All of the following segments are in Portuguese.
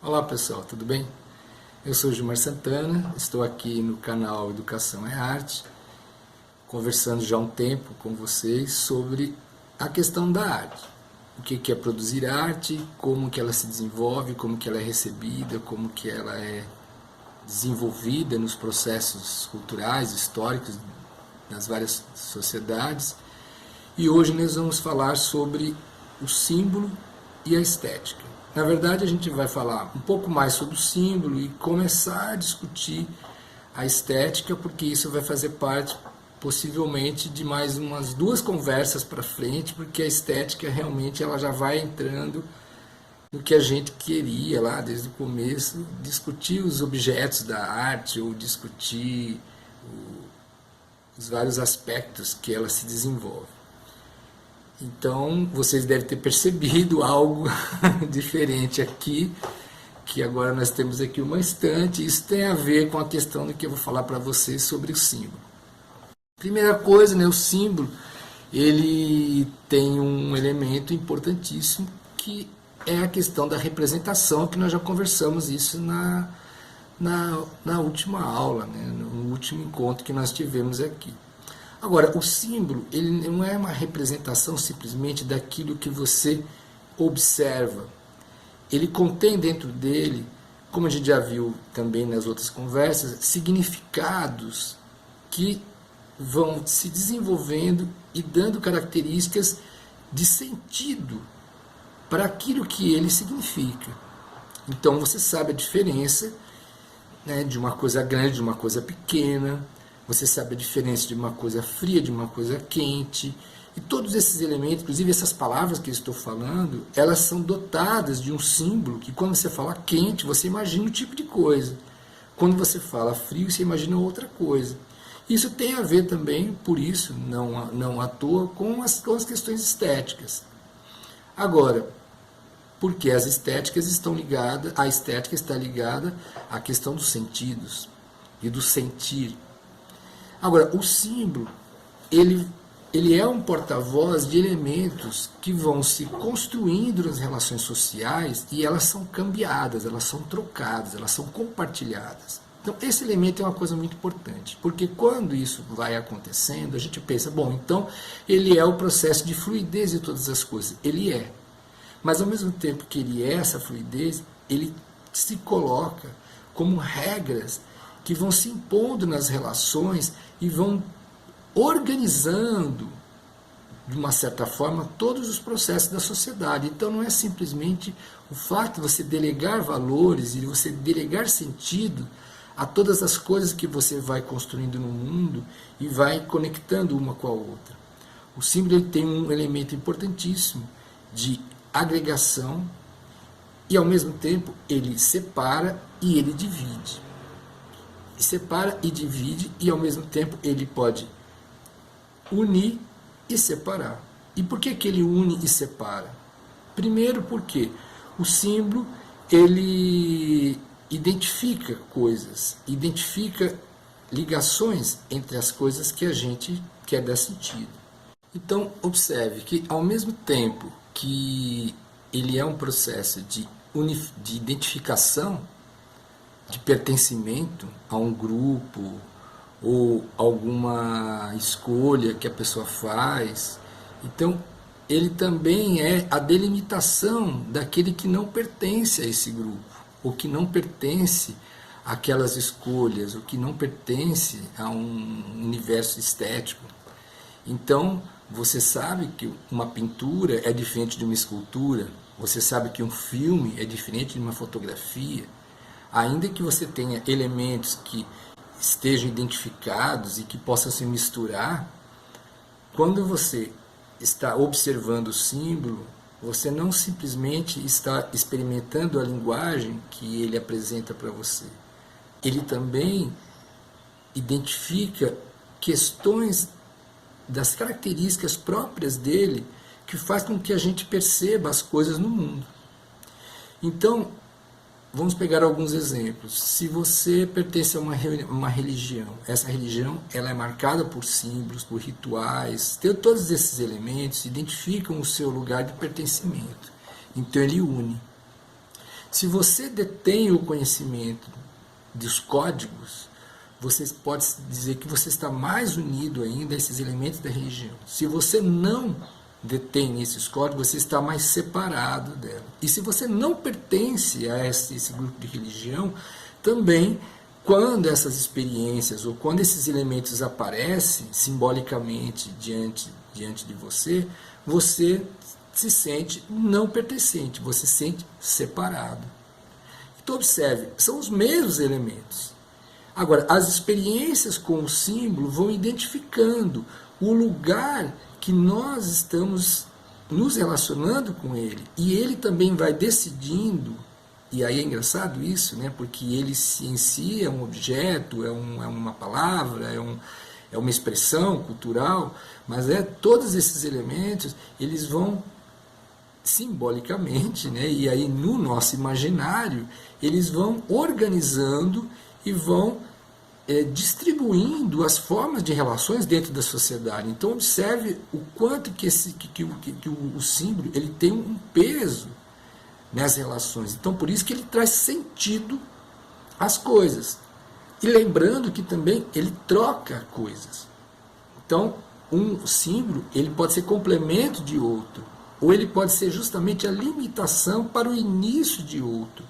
Olá pessoal, tudo bem? Eu sou Gilmar Santana, estou aqui no canal Educação é Arte, conversando já há um tempo com vocês sobre a questão da arte. O que é produzir arte, como que ela se desenvolve, como que ela é recebida, como que ela é desenvolvida nos processos culturais, históricos, nas várias sociedades. E hoje nós vamos falar sobre o símbolo e a estética. Na verdade, a gente vai falar um pouco mais sobre o símbolo e começar a discutir a estética, porque isso vai fazer parte, possivelmente, de mais umas 2 conversas para frente, porque a estética realmente ela já vai entrando no que a gente queria lá desde o começo, discutir os objetos da arte ou discutir os vários aspectos que ela se desenvolve. Então, vocês devem ter percebido algo diferente aqui, que agora nós temos aqui uma estante. Isso tem a ver com a questão do que eu vou falar para vocês sobre o símbolo. Primeira coisa, né, o símbolo, ele tem um elemento importantíssimo, que é a questão da representação, que nós já conversamos isso na última aula, né, no último encontro que nós tivemos aqui. Agora, o símbolo, ele não é uma representação simplesmente daquilo que você observa. Ele contém dentro dele, como a gente já viu também nas outras conversas, significados que vão se desenvolvendo e dando características de sentido para aquilo que ele significa. Então, você sabe a diferença, né, de uma coisa grande, de uma coisa pequena. Você sabe a diferença de uma coisa fria, de uma coisa quente. E todos esses elementos, inclusive essas palavras que eu estou falando, elas são dotadas de um símbolo que quando você fala quente, você imagina um tipo de coisa. Quando você fala frio, você imagina outra coisa. Isso tem a ver também, por isso, não à toa, com as questões estéticas. Agora, porque as estéticas estão ligadas, a estética está ligada à questão dos sentidos e do sentir. Agora, o símbolo, ele é um porta-voz de elementos que vão se construindo nas relações sociais e elas são cambiadas, elas são trocadas, elas são compartilhadas. Então, esse elemento é uma coisa muito importante, porque quando isso vai acontecendo, a gente pensa, bom, então ele é o processo de fluidez de todas as coisas. Ele é. Mas, ao mesmo tempo que ele é essa fluidez, ele se coloca como regras que vão se impondo nas relações e vão organizando, de uma certa forma, todos os processos da sociedade. Então não é simplesmente o fato de você delegar valores e de você delegar sentido a todas as coisas que você vai construindo no mundo e vai conectando uma com a outra. O símbolo ele tem um elemento importantíssimo de agregação e, ao mesmo tempo, ele separa e ele divide. Separa e divide e ao mesmo tempo ele pode unir e separar. E por que ele une e separa? Primeiro porque o símbolo ele identifica coisas, identifica ligações entre as coisas que a gente quer dar sentido. Então observe que ao mesmo tempo que ele é um processo de identificação, de pertencimento a um grupo ou alguma escolha que a pessoa faz. Então, ele também é a delimitação daquele que não pertence a esse grupo, ou que não pertence àquelas escolhas, ou que não pertence a um universo estético. Então, você sabe que uma pintura é diferente de uma escultura, você sabe que um filme é diferente de uma fotografia. Ainda que você tenha elementos que estejam identificados e que possam se misturar, quando você está observando o símbolo, você não simplesmente está experimentando a linguagem que ele apresenta para você. Ele também identifica questões das características próprias dele que faz com que a gente perceba as coisas no mundo. Então, vamos pegar alguns exemplos. Se você pertence a uma religião, essa religião ela é marcada por símbolos, por rituais, todos esses elementos identificam o seu lugar de pertencimento. Então ele une. Se você detém o conhecimento dos códigos, você pode dizer que você está mais unido ainda a esses elementos da religião. Se você não detém esses códigos, você está mais separado dela. E se você não pertence a esse grupo de religião, também, quando essas experiências ou quando esses elementos aparecem simbolicamente diante de você, você se sente não pertencente, você se sente separado. Então observe, são os mesmos elementos. Agora, as experiências com o símbolo vão identificando o lugar que nós estamos nos relacionando com ele. E ele também vai decidindo, e aí é engraçado isso, né? Porque ele em si é um objeto, é uma palavra, é uma expressão cultural, mas todos esses elementos, eles vão simbolicamente, né? E aí no nosso imaginário, eles vão organizando e vão distribuindo as formas de relações dentro da sociedade. Então observe o quanto que o símbolo ele tem um peso nas relações. Então por isso que ele traz sentido às coisas. E lembrando que também ele troca coisas. Então um símbolo ele pode ser complemento de outro, ou ele pode ser justamente a limitação para o início de outro.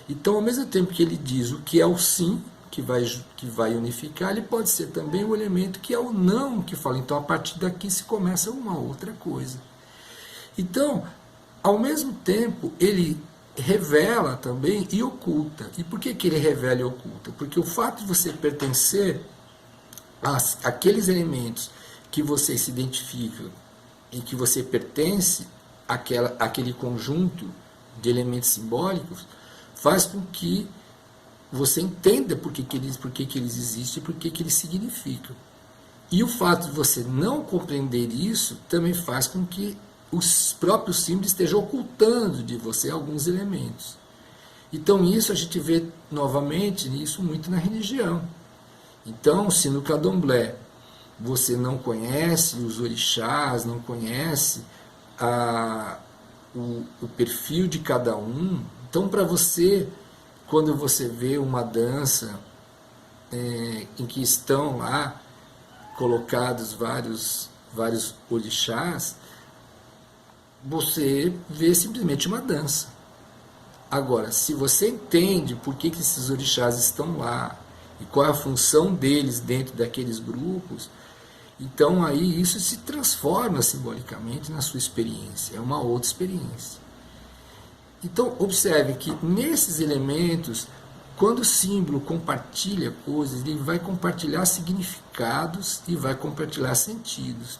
Então ao mesmo tempo que ele diz o que é o sim, que vai unificar, ele pode ser também o elemento que é o não, que fala, então a partir daqui se começa uma outra coisa. Então, ao mesmo tempo, ele revela também e oculta. E por que ele revela e oculta? Porque o fato de você pertencer àqueles elementos que você se identifica e que você pertence àquele conjunto de elementos simbólicos, faz com que você entenda por que eles existem e por que eles significam. E o fato de você não compreender isso também faz com que os próprios símbolos estejam ocultando de você alguns elementos. Então isso a gente vê novamente isso muito na religião. Então, se no candomblé você não conhece os orixás, não conhece o perfil de cada um, então para você, quando você vê uma dança em que estão lá colocados vários orixás, você vê simplesmente uma dança. Agora, se você entende por que esses orixás estão lá e qual é a função deles dentro daqueles grupos, então aí isso se transforma simbolicamente na sua experiência, é uma outra experiência. Então, observe que nesses elementos, quando o símbolo compartilha coisas, ele vai compartilhar significados e vai compartilhar sentidos.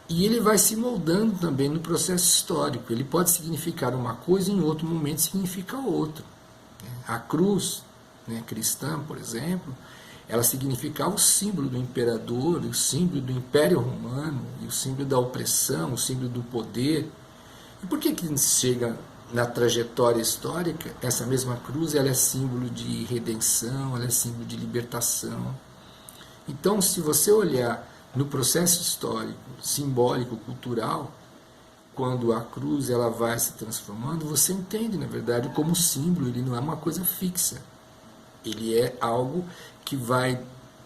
E ele vai se moldando também no processo histórico. Ele pode significar uma coisa e em outro momento significa outra. A cruz, né, cristã, por exemplo, ela significava o símbolo do imperador, o símbolo do Império Romano, o símbolo da opressão, o símbolo do poder. E por que chega na trajetória histórica, essa mesma cruz ela é símbolo de redenção, ela é símbolo de libertação. Então, se você olhar no processo histórico, simbólico, cultural, quando a cruz ela vai se transformando, você entende, na verdade, como símbolo, ele não é uma coisa fixa. Ele é algo que vai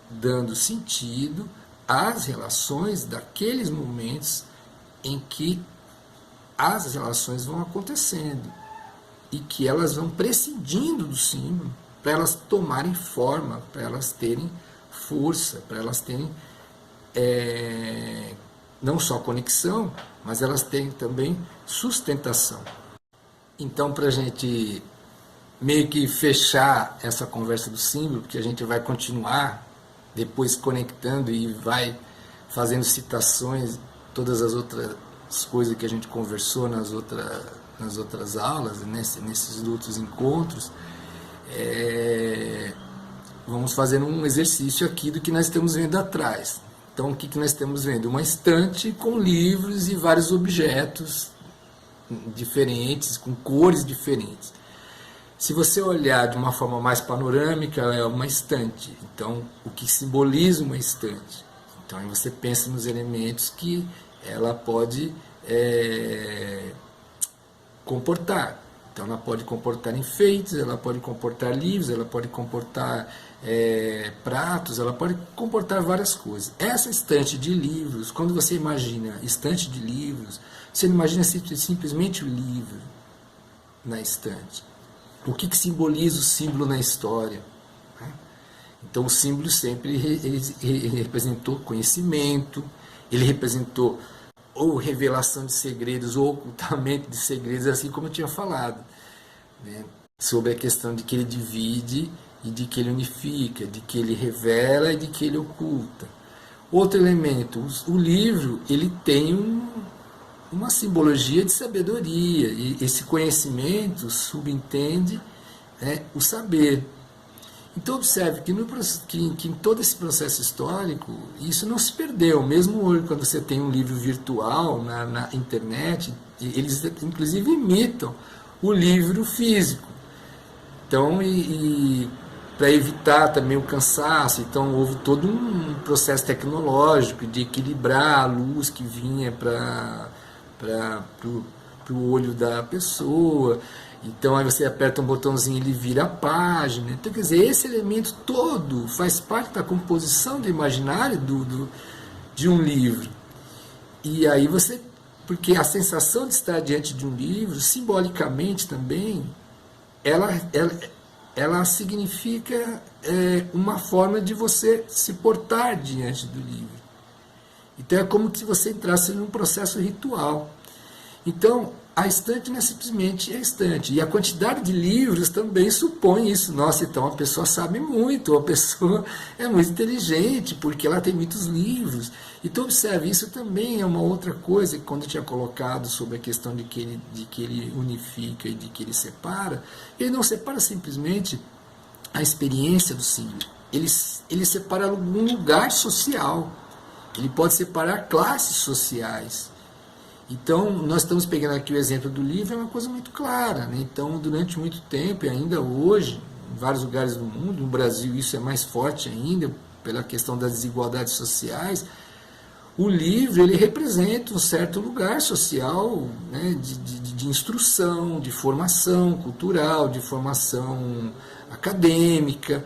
dando sentido às relações daqueles momentos em que as relações vão acontecendo e que elas vão prescindindo do símbolo para elas tomarem forma, para elas terem força, para elas terem não só conexão, mas elas têm também sustentação. Então, para a gente meio que fechar essa conversa do símbolo, porque a gente vai continuar depois conectando e vai fazendo citações, todas as outras coisas que a gente conversou nas outras aulas, nesses outros encontros, vamos fazer um exercício aqui do que nós estamos vendo atrás. Então, o que nós estamos vendo? Uma estante com livros e vários objetos diferentes, com cores diferentes. Se você olhar de uma forma mais panorâmica, é uma estante. Então, o que simboliza uma estante? Então, aí você pensa nos elementos que ela pode comportar. Então ela pode comportar enfeites, ela pode comportar livros, ela pode comportar pratos, ela pode comportar várias coisas. Essa estante de livros, quando você imagina estante de livros, você não imagina simplesmente o livro na estante. O que simboliza o símbolo na história? Então o símbolo sempre ele representou conhecimento, ele representou ou revelação de segredos, ou ocultamento de segredos, assim como eu tinha falado, né? Sobre a questão de que ele divide e de que ele unifica, de que ele revela e de que ele oculta. Outro elemento, o livro ele tem uma simbologia de sabedoria, e esse conhecimento subentende o saber. Então observe que, que em todo esse processo histórico, isso não se perdeu. Mesmo hoje, quando você tem um livro virtual na internet, eles inclusive imitam o livro físico. Então, para evitar também o cansaço, então houve todo um processo tecnológico de equilibrar a luz que vinha para o olho da pessoa. Então aí você aperta um botãozinho e ele vira a página. Então, quer dizer, esse elemento todo faz parte da composição do imaginário de um livro. E aí você, porque a sensação de estar diante de um livro, simbolicamente também, ela significa uma forma de você se portar diante do livro. Então é como se você entrasse num processo ritual. Então, a estante não é simplesmente a estante. E a quantidade de livros também supõe isso. Nossa, então a pessoa sabe muito, a pessoa é muito inteligente, porque ela tem muitos livros. Então, observe, isso também é uma outra coisa que quando eu tinha colocado sobre a questão de que ele unifica e de que ele separa, ele não separa simplesmente a experiência do símbolo. Ele separa algum lugar social. Ele pode separar classes sociais. Então, nós estamos pegando aqui o exemplo do livro, é uma coisa muito clara, né? Então, durante muito tempo, e ainda hoje, em vários lugares do mundo, no Brasil isso é mais forte ainda, pela questão das desigualdades sociais, o livro ele representa um certo lugar social, né? de instrução, de formação cultural, de formação acadêmica.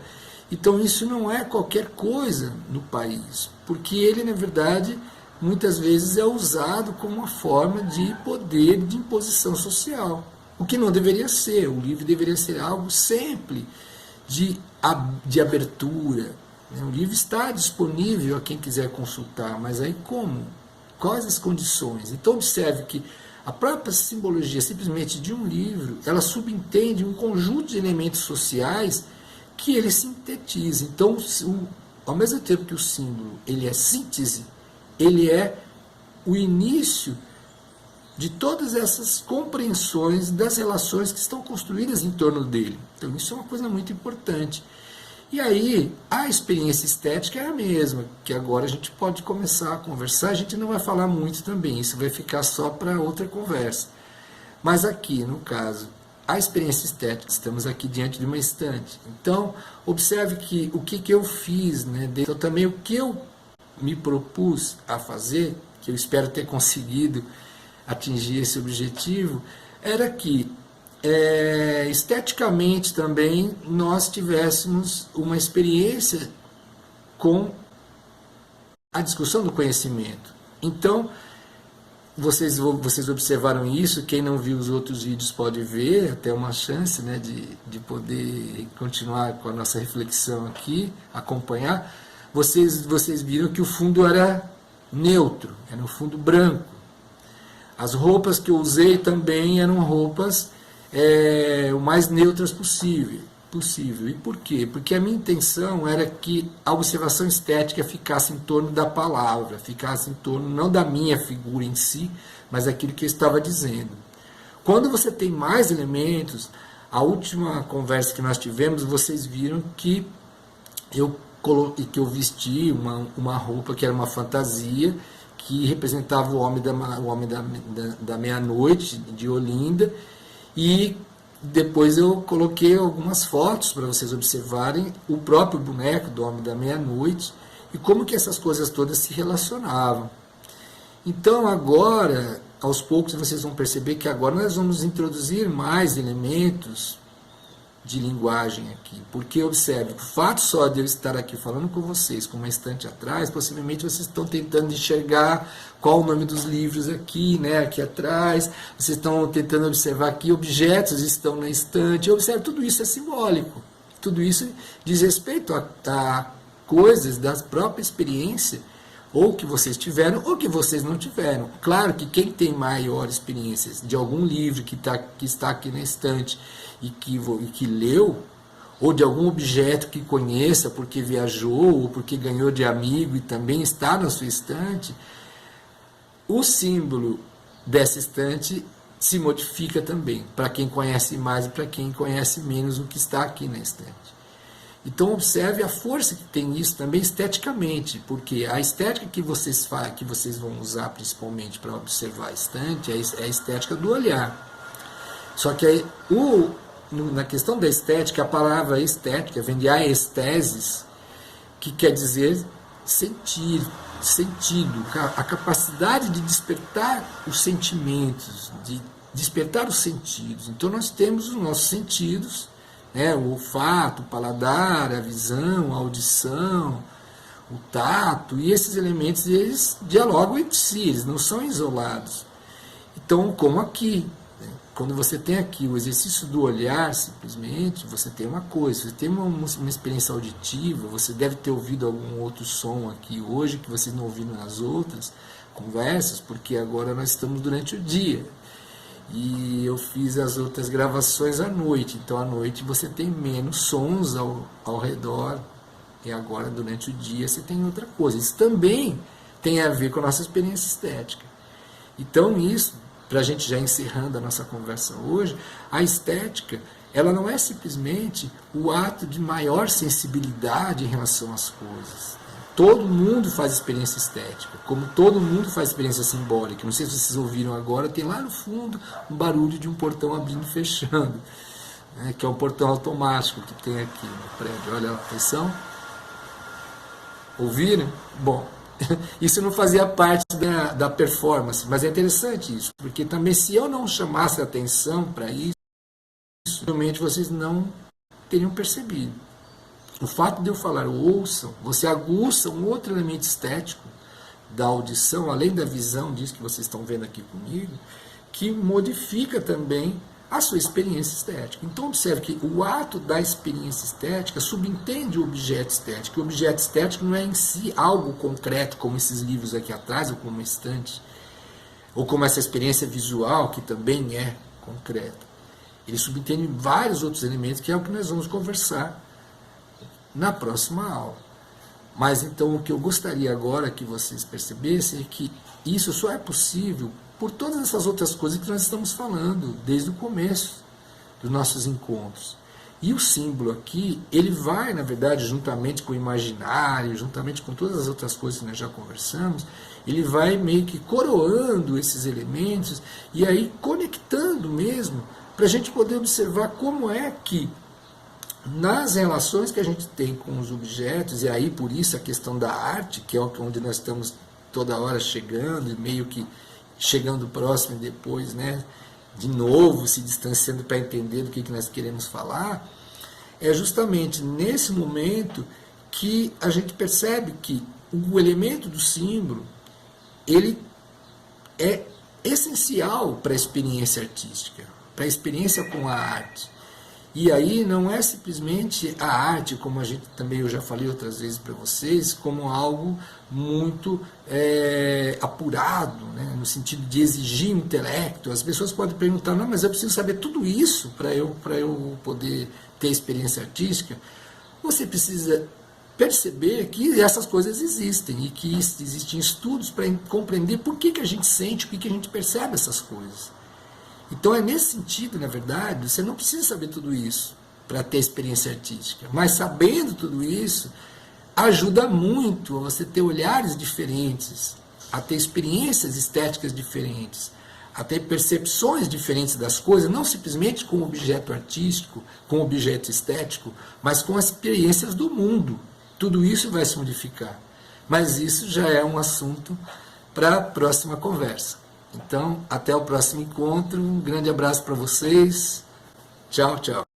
Então, isso não é qualquer coisa no país, porque ele, na verdade, muitas vezes é usado como uma forma de poder, de imposição social. O que não deveria ser. O livro deveria ser algo sempre de abertura. O livro está disponível a quem quiser consultar, mas aí como? Quais as condições? Então observe que a própria simbologia simplesmente de um livro, ela subentende um conjunto de elementos sociais que ele sintetiza. Então, ao mesmo tempo que o símbolo ele é síntese, ele é o início de todas essas compreensões das relações que estão construídas em torno dele. Então isso é uma coisa muito importante. E aí a experiência estética é a mesma, que agora a gente pode começar a conversar, a gente não vai falar muito também, isso vai ficar só para outra conversa. Mas aqui, no caso, a experiência estética, estamos aqui diante de uma estante. Então, observe que o que eu fiz, né? Então também o que eu me propus a fazer, que eu espero ter conseguido atingir esse objetivo, era que esteticamente também nós tivéssemos uma experiência com a discussão do conhecimento. Então, vocês observaram isso, quem não viu os outros vídeos pode ver, até uma chance, né, de poder continuar com a nossa reflexão aqui, acompanhar. Vocês viram que o fundo era neutro, era um fundo branco. As roupas que eu usei também eram roupas o mais neutras possível. E por quê? Porque a minha intenção era que a observação estética ficasse em torno da palavra, ficasse em torno não da minha figura em si, mas daquilo que eu estava dizendo. Quando você tem mais elementos, a última conversa que nós tivemos, vocês viram que eu vesti uma roupa que era uma fantasia, que representava o homem da meia-noite, de Olinda, e depois eu coloquei algumas fotos para vocês observarem o próprio boneco do homem da meia-noite e como que essas coisas todas se relacionavam. Então agora aos poucos vocês vão perceber que agora nós vamos introduzir mais elementos de linguagem aqui, porque observe, o fato só de eu estar aqui falando com vocês com uma estante atrás, possivelmente vocês estão tentando enxergar qual o nome dos livros aqui, né, aqui atrás, vocês estão tentando observar que objetos estão na estante, observe, tudo isso é simbólico, tudo isso diz respeito a coisas da própria experiência, ou que vocês tiveram, ou que vocês não tiveram. Claro que quem tem maior experiência de algum livro que está aqui na estante e que leu, ou de algum objeto que conheça porque viajou, ou porque ganhou de amigo e também está na sua estante, o símbolo dessa estante se modifica também, para quem conhece mais e para quem conhece menos o que está aqui na estante. Então observe a força que tem isso também esteticamente, porque a estética que vocês vão usar principalmente para observar a estante é a estética do olhar. Só que aí, na questão da estética, a palavra estética vem de aestesis, que quer dizer sentir, sentido, a capacidade de despertar os sentimentos, de despertar os sentidos. Então nós temos os nossos sentidos, né, o olfato, o paladar, a visão, a audição, o tato, e esses elementos eles dialogam entre si, eles não são isolados. Então, como aqui, né, quando você tem aqui o exercício do olhar, simplesmente, você tem uma coisa, você tem uma experiência auditiva, você deve ter ouvido algum outro som aqui hoje que vocês não ouviram nas outras conversas, porque agora nós estamos durante o dia. E eu fiz as outras gravações à noite, então à noite você tem menos sons ao redor, e agora durante o dia você tem outra coisa. Isso também tem a ver com a nossa experiência estética. Então isso, para a gente já encerrando a nossa conversa hoje, a estética, ela não é simplesmente o ato de maior sensibilidade em relação às coisas. Todo mundo faz experiência estética, como todo mundo faz experiência simbólica. Não sei se vocês ouviram agora, tem lá no fundo um barulho de um portão abrindo e fechando, né, que é um portão automático que tem aqui no prédio. Olha, atenção. Ouviram? Bom, isso não fazia parte da performance, mas é interessante isso, porque também se eu não chamasse atenção para isso, realmente vocês não teriam percebido. O fato de eu falar ouçam, você aguça um outro elemento estético da audição, além da visão disso que vocês estão vendo aqui comigo, que modifica também a sua experiência estética. Então observe que o ato da experiência estética subentende o objeto estético. O objeto estético não é em si algo concreto, como esses livros aqui atrás, ou como uma estante, ou como essa experiência visual, que também é concreta. Ele subentende vários outros elementos, que é o que nós vamos conversar na próxima aula. Mas então o que eu gostaria agora que vocês percebessem é que isso só é possível por todas essas outras coisas que nós estamos falando desde o começo dos nossos encontros. E o símbolo aqui, ele vai, na verdade, juntamente com o imaginário, juntamente com todas as outras coisas que nós já conversamos, ele vai meio que coroando esses elementos e aí conectando mesmo, para a gente poder observar como é que nas relações que a gente tem com os objetos, e aí por isso a questão da arte, que é onde nós estamos toda hora chegando, e meio que chegando próximo e depois, né, de novo se distanciando para entender do que nós queremos falar, é justamente nesse momento que a gente percebe que o elemento do símbolo, ele é essencial para a experiência artística, para a experiência com a arte. E aí não é simplesmente a arte, como a gente também, eu já falei outras vezes para vocês, como algo muito apurado, né, no sentido de exigir intelecto. As pessoas podem perguntar, não, mas eu preciso saber tudo isso para eu poder ter experiência artística. Você precisa perceber que essas coisas existem e que existem estudos para compreender por que a gente sente, por que a gente percebe essas coisas. Então é nesse sentido, na verdade, você não precisa saber tudo isso para ter experiência artística, mas sabendo tudo isso, ajuda muito a você ter olhares diferentes, a ter experiências estéticas diferentes, a ter percepções diferentes das coisas, não simplesmente com o objeto artístico, com o objeto estético, mas com as experiências do mundo. Tudo isso vai se modificar, mas isso já é um assunto para a próxima conversa. Então, até o próximo encontro. Um grande abraço para vocês. Tchau, tchau.